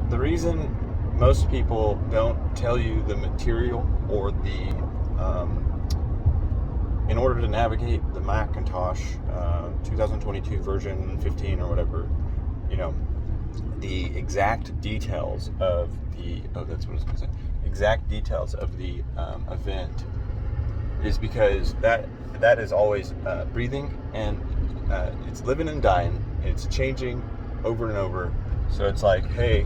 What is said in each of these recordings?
the reason most people don't tell you the material or in order to navigate the Macintosh 2022 version 15 or whatever, the exact details of that's what I was going to say, exact details of the event, is because that is always breathing, and it's living and dying, and it's changing over and over. So it's like, hey,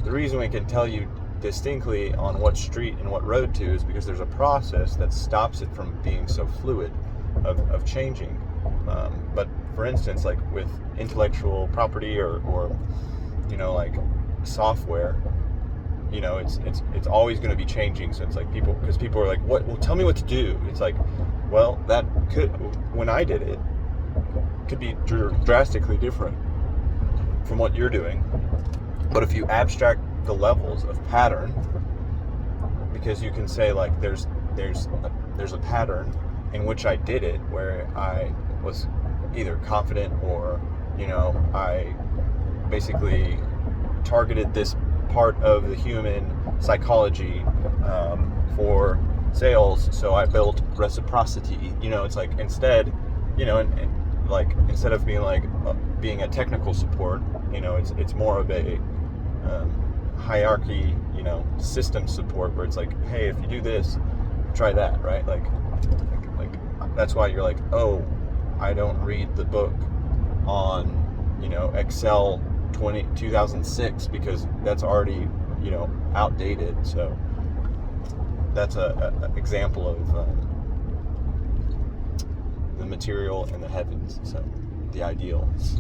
the reason we can tell you distinctly on what street and what road to is because there's a process that stops it from being so fluid of changing. But for instance, like with intellectual property or like software, it's always going to be changing. So it's like people are like, what? Well, tell me what to do. It's like, well, that could, when I did it, could be drastically different from what you're doing. But if you abstract the levels of pattern, because you can say like there's a pattern in which I did it where I was either confident or I basically targeted this part of the human psychology for sales, so I built reciprocity. It's like instead of being like being a technical support, it's more of a hierarchy, system support, where it's like, hey, if you do this, try that, right? Like that's why you're like, oh, I don't read the book on Excel 2006 because that's already outdated. So that's a example of the material and the heavens, so the ideals.